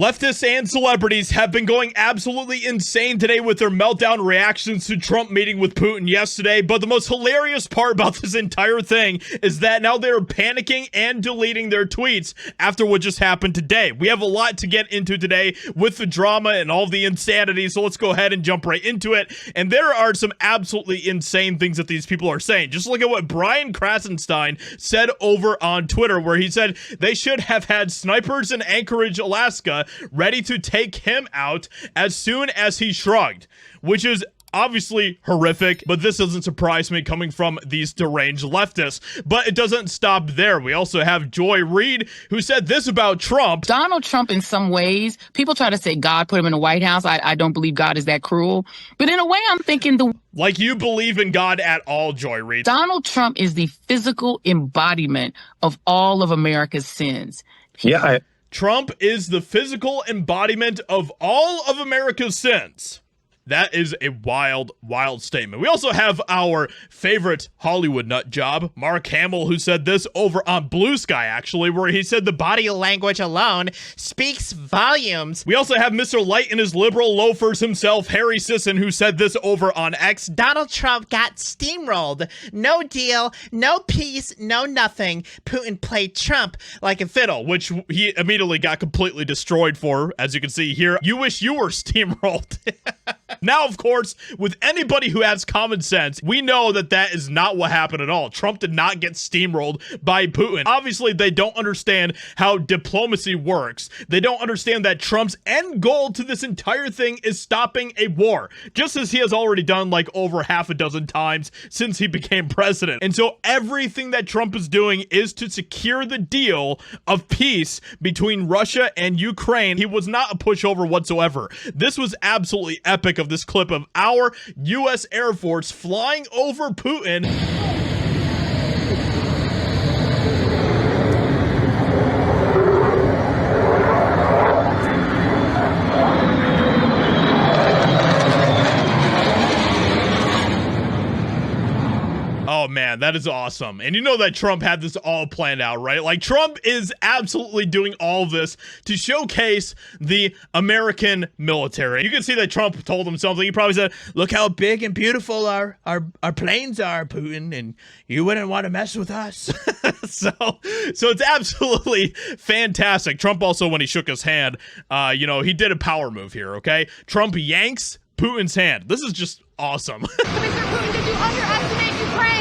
Leftists and celebrities have been going absolutely insane today with their meltdown reactions to Trump meeting with Putin yesterday, but the most hilarious part about this entire thing is that now they're panicking and deleting their tweets after what just happened today. We have a lot to get into today with the drama and all the insanity, so let's go ahead and jump right into it. And there are some absolutely insane things that these people are saying. Just look at what Brian Krasenstein said over on Twitter, where he said they should have had snipers in Anchorage, Alaska, ready to take him out as soon as he shrugged, which is obviously horrific, but this doesn't surprise me coming from these deranged leftists. But it doesn't stop there. We also have Joy Reid, who said this about Trump. Donald Trump, in some ways, people try to say God put him in the White House. I don't believe God is that cruel. But in a way, I'm thinking like you believe in God at all, Joy Reid. Donald Trump is the physical embodiment of all of America's sins. Trump is the physical embodiment of all of America's sins. That is a wild, wild statement. We also have our favorite Hollywood nut job, Mark Hamill, who said this over on Blue Sky, actually, where he said the body language alone speaks volumes. We also have Mr. Light and his liberal loafers himself, Harry Sisson, who said this over on X. Donald Trump got steamrolled. No deal, no peace, no nothing. Putin played Trump like a fiddle, which he immediately got completely destroyed for, as you can see here. You wish you were steamrolled. Now, of course, with anybody who has common sense, we know that that is not what happened at all. Trump did not get steamrolled by Putin. Obviously, they don't understand how diplomacy works. They don't understand that Trump's end goal to this entire thing is stopping a war, just as he has already done like over half a dozen times since he became president. And so everything that Trump is doing is to secure the deal of peace between Russia and Ukraine. He was not a pushover whatsoever. This was absolutely epic of this clip of our U.S. Air Force flying over Putin. Oh man, that is awesome. And you know that Trump had this all planned out, right? Like, Trump is absolutely doing all of this to showcase the American military. You can see that Trump told him something. He probably said, look how big and beautiful our planes are, Putin, and you wouldn't want to mess with us. So it's absolutely fantastic. Trump also, when he shook his hand, he did a power move here, okay? Trump yanks Putin's hand. This is just awesome. Mr. Putin, did you underestimate Ukraine?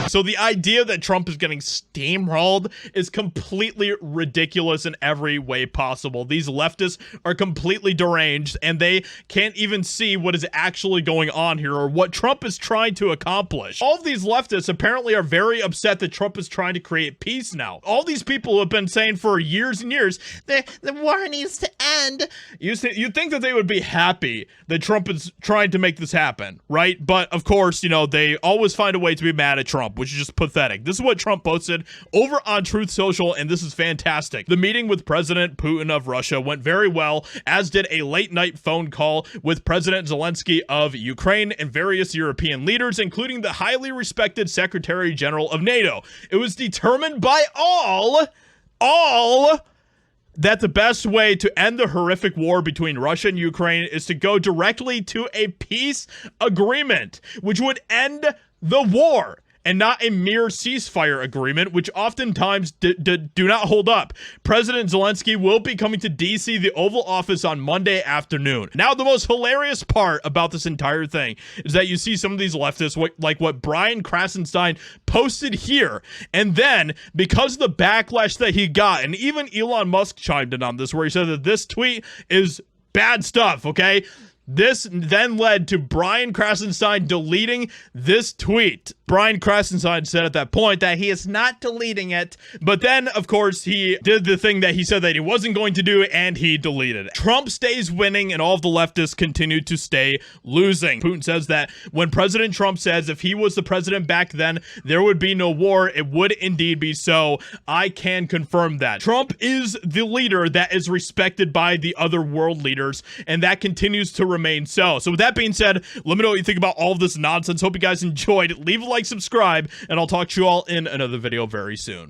So the idea that Trump is getting steamrolled is completely ridiculous in every way possible. These leftists are completely deranged, and they can't even see what is actually going on here or what Trump is trying to accomplish. All of these leftists apparently are very upset that Trump is trying to create peace now. All these people have been saying for years and years, the war needs to end. You'd think that they would be happy that Trump is trying to make this happen, right? But of course, they always find a way to be mad at Trump, which is just pathetic. This is what Trump posted over on Truth Social, and this is fantastic. The meeting with President Putin of Russia went very well, as did a late-night phone call with President Zelensky of Ukraine and various European leaders, including the highly respected Secretary General of NATO. It was determined by all that the best way to end the horrific war between Russia and Ukraine is to go directly to a peace agreement, which would end the war, and not a mere ceasefire agreement, which oftentimes do not hold up. President Zelensky will be coming to D.C., the Oval Office, on Monday afternoon. Now, the most hilarious part about this entire thing is that you see some of these leftists, like what Brian Krasenstein posted here, and then, because of the backlash that he got, and even Elon Musk chimed in on this, where he said that this tweet is bad stuff, okay? This then led to Brian Krasenstein deleting this tweet. Brian Krasenstein said at that point that he is not deleting it, but then, of course, he did the thing that he said that he wasn't going to do, and he deleted it. Trump stays winning, and all of the leftists continue to stay losing. Putin says that when President Trump says if he was the president back then, there would be no war, it would indeed be so. I can confirm that. Trump is the leader that is respected by the other world leaders, and that continues to remain so. So with that being said, let me know what you think about all of this nonsense. Hope you guys enjoyed. Leave a like, subscribe, and I'll talk to you all in another video very soon.